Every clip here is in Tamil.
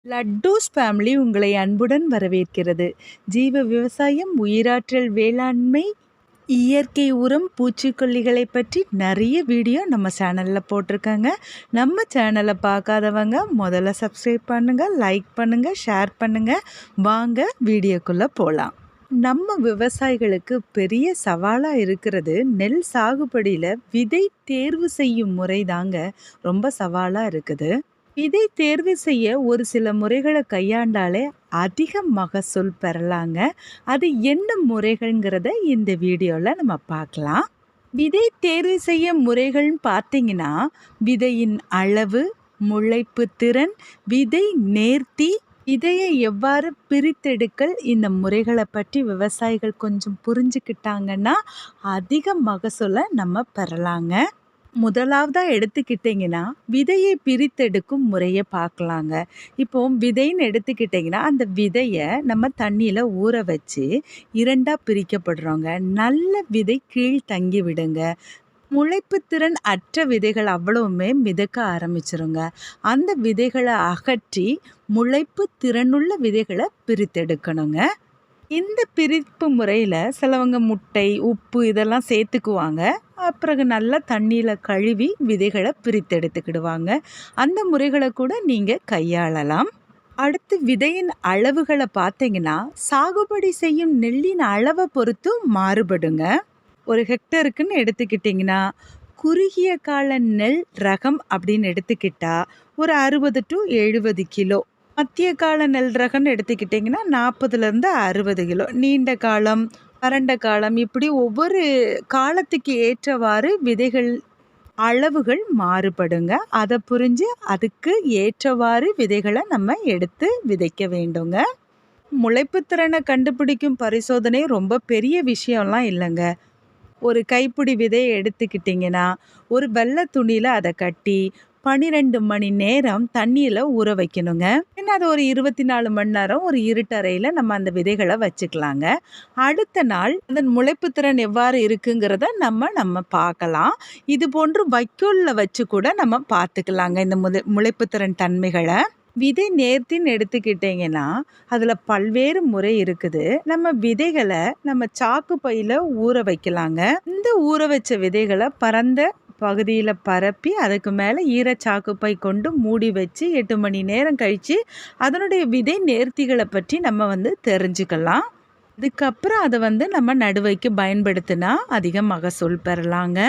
லட்டூஸ் ஃபேமிலி உங்களை அன்புடன் வரவேற்கிறது. ஜீவ விவசாயம், உயிராற்றல் வேளாண்மை, இயற்கை உரம், பூச்சிக்கொல்லிகளை பற்றி நிறைய வீடியோ நம்ம சேனலில் போட்டிருக்காங்க. நம்ம சேனலை பார்க்காதவங்க முதல்ல சப்ஸ்கிரைப் பண்ணுங்கள், லைக் பண்ணுங்கள், ஷேர் பண்ணுங்கள். வாங்க வீடியோக்குள்ளே போகலாம். நம்ம விவசாயிகளுக்கு பெரிய சவாலாக இருக்கிறது நெல் சாகுபடியில் விதை தேர்வு செய்யும் முறை தாங்க ரொம்ப சவாலாக இருக்குது. இதை தேர்வு செய்ய ஒரு சில முறைகளை கையாண்டாலே அதிக மகசூல் பெறலாங்க. அது என்ன முறைகள்ங்கிறத இந்த வீடியோவில் நம்ம பார்க்கலாம். விதை தேர்வு செய்ய முறைகள்னு பார்த்தீங்கன்னா, விதையின் அளவு, முளைப்பு திறன், விதை நேர்த்தி, விதையை எவ்வாறு பிரித்தெடுக்கல், இந்த முறைகளை பற்றி விவசாயிகள் கொஞ்சம் புரிஞ்சுக்கிட்டாங்கன்னா அதிக மகசூலை நம்ம பெறலாங்க. முதலாவதாக எடுத்துக்கிட்டிங்கன்னா, விதையை பிரித்தெடுக்கும் முறையை பார்க்கலாங்க. இப்போ விதைன்னு எடுத்துக்கிட்டிங்கன்னா, அந்த விதையை நம்ம தண்ணியில் ஊற வச்சு 2ஆக பிரிக்கப்படுறோங்க. நல்ல விதை கீழ் தங்கி விடுங்க. முளைப்பு திறன் அற்ற விதைகள் அவ்வளவுமே மிதக்க ஆரம்பிச்சிருங்க. அந்த விதைகளை அகற்றி முளைப்பு திறனுள்ள விதைகளை பிரித்தெடுக்கணுங்க. இந்த பிரிப்பு முறையில் சிலவங்க முட்டை, உப்பு இதெல்லாம் சேர்த்துக்குவாங்க. பிறகு நல்லா தண்ணியில் கழுவி விதைகளை பிரித்தெடுத்துக்கிடுவாங்க. அந்த முறைகளை கூட நீங்கள் கையாளலாம். அடுத்து விதையின் அளவுகளை பார்த்தீங்கன்னா, சாகுபடி செய்யும் நெல்லின் அளவை பொறுத்து மாறுபடுங்க. ஒரு ஹெக்டருக்குன்னு எடுத்துக்கிட்டிங்கன்னா, குறுகிய கால நெல் ரகம் அப்படின்னு எடுத்துக்கிட்டா ஒரு 60 to 70 கிலோ. மத்திய கால நெல் ரகம்னு எடுத்துக்கிட்டிங்கன்னா 40லேருந்து 60 கிலோ. நீண்ட காலம், வறண்ட காலம், இப்படி ஒவ்வொரு காலத்துக்கு ஏற்றவாறு விதைகள் அளவுகள் மாறுபடுங்க. அதை புரிஞ்சு அதுக்கு ஏற்றவாறு விதைகளை நம்ம எடுத்து விதைக்க வேண்டுங்க. முளைப்பு திறனை கண்டுபிடிக்கும் பரிசோதனை ரொம்ப பெரிய விஷயம்லாம் இல்லைங்க. ஒரு கைப்பிடி விதையை எடுத்துக்கிட்டிங்கன்னா, ஒரு வெள்ளை துணியில் அதை கட்டி 12 மணி நேரம் தண்ணியில் ஊற வைக்கணுங்க. ஏன்னா அது ஒரு 24 மணி நேரம் ஒரு இருட்டறையில் நம்ம அந்த விதைகளை வச்சுக்கலாங்க. அடுத்த நாள் அதன் முளைப்பு திறன் எவ்வாறு இருக்குங்கிறத நம்ம பார்க்கலாம். இது போன்று வைக்கோலில் வச்சு கூட நம்ம பார்த்துக்கலாங்க இந்த முளைப்பு திறன் தன்மைகளை. விதை நேர்த்தின்னு எடுத்துக்கிட்டிங்கன்னா, அதில் பல்வேறு முறை இருக்குது. நம்ம விதைகளை நம்ம சாக்கு பையில் ஊற வைக்கலாங்க. இந்த ஊற வச்ச விதைகளை பரந்த பகுதியில் பரப்பி அதுக்கு மேலே ஈரச்சாக்கு பை கொண்டு மூடி வச்சு 8 மணி நேரம் கழித்து அதனுடைய விதை நேர்த்திகளை பற்றி நம்ம தெரிஞ்சுக்கலாம். அதுக்கப்புறம் அதை நம்ம நடுவைக்கு பயன்படுத்தினா அதிக மகசூல் பெறலாங்க.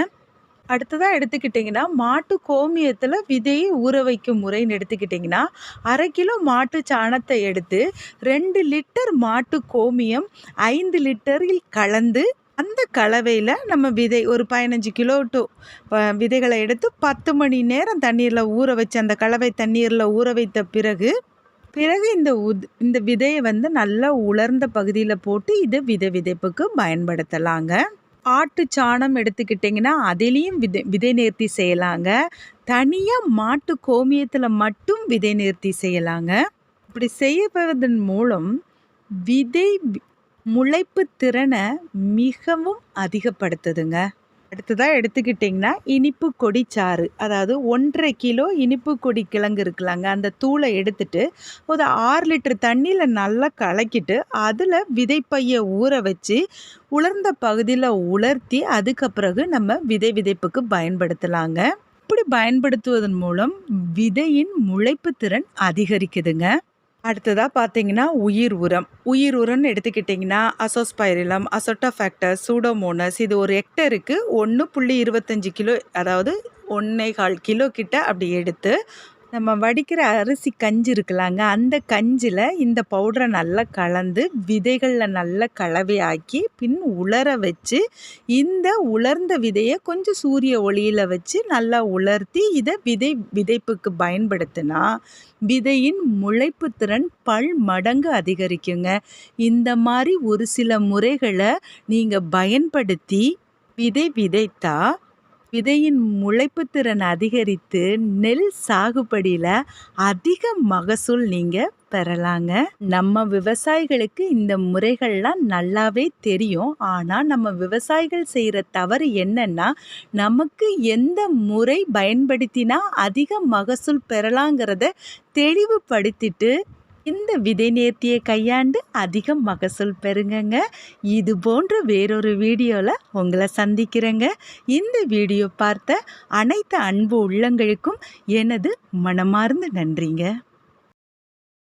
அடுத்ததாக எடுத்துக்கிட்டிங்கன்னா, மாட்டு கோமியத்தில் விதையை ஊற வைக்கும் முறைன்னு எடுத்துக்கிட்டிங்கன்னா, 1/2 கிலோ மாட்டு சாணத்தை எடுத்து 2 லிட்டர் மாட்டு கோமியம் 5 லிட்டரில் கலந்து அந்த கலவையில் நம்ம விதை ஒரு 15 கிலோ டு விதைகளை எடுத்து 10 மணி நேரம் தண்ணீரில் ஊற வச்சு அந்த கலவை தண்ணீரில் ஊற வைத்த பிறகு இந்த விதையை நல்லா உலர்ந்த பகுதியில் போட்டு இது விதைப்புக்கு பயன்படுத்தலாங்க. ஆட்டு சாணம் எடுத்துக்கிட்டிங்கன்னா, அதிலையும் விதை நேர்த்தி செய்யலாங்க. தனியாக மாட்டு கோமியத்தில் மட்டும் விதை நேர்த்தி செய்யலாங்க. இப்படி செய்வதன் மூலம் விதை முளைப்பு திறனை மிகவும் அதிகப்படுத்துதுங்க. அடுத்ததாக எடுத்துக்கிட்டிங்கன்னா, இனிப்பு கொடி சாறு, அதாவது 1.5 கிலோ இனிப்பு கொடி கிழங்கு இருக்குலாங்க. அந்த தூளை எடுத்துட்டு ஒரு 6 லிட்டர் தண்ணியில் நல்லா கலக்கிட்டு அதில் விதைப்பையை ஊற வச்சு உலர்ந்த பகுதியில் உலர்த்தி அதுக்கு பிறகு நம்ம விதைப்புக்கு பயன்படுத்தலாங்க. இப்படி பயன்படுத்துவதன் மூலம் விதையின் முளைப்பு திறன் அதிகரிக்குதுங்க. அடுத்ததாக பார்த்தீங்கன்னா, உயிர் உரம்னு எடுத்துக்கிட்டிங்கன்னா, அசோஸ்பைரிலம், அசோட்டோஃபாக்டர், சூடோமோனஸ், இது ஒரு ஹெக்டருக்கு 1.25 கிலோ, அதாவது 1.25 கிலோ கிட்ட அப்படி எடுத்து நம்ம வடிக்கிற அரிசி கஞ்சி இருக்குலாங்க, அந்த கஞ்சில் இந்த பவுடரை நல்லா கலந்து விதைகளில் நல்லா கலவையாக்கி பின் உலர வச்சு இந்த உலர்ந்த விதையை கொஞ்சம் சூரிய ஒளியில் வச்சு நல்லா உலர்த்தி இதை விதைப்புக்கு பயன்படுத்தினா விதையின் முளைப்பு திறன் மடங்கு அதிகரிக்குங்க. இந்த மாதிரி ஒரு சில முறைகளை நீங்கள் பயன்படுத்தி விதைத்தா விதையின் முளைப்பு திறன் அதிகரித்து நெல் சாகுபடியில் அதிக மகசூல் நீங்கள் பெறலாங்க. நம்ம விவசாயிகளுக்கு இந்த முறைகள்லாம் நல்லாவே தெரியும். ஆனால் நம்ம விவசாயிகள் செய்கிற தவறு என்னன்னா, நமக்கு எந்த முறை பயன்படுத்தினா அதிக மகசூல் பெறலாங்கிறத தெளிவுபடுத்திட்டு இந்த விதை நேர்த்தியை கையாண்டு அதிக மகசூல் பெறுங்கங்க. இது போன்ற வேறொரு வீடியோவில் உங்களை சந்திக்கிறேங்க. இந்த வீடியோ பார்த்த அனைத்து அன்பு உள்ளங்களுக்கும் எனது மனமார்ந்த நன்றிங்க.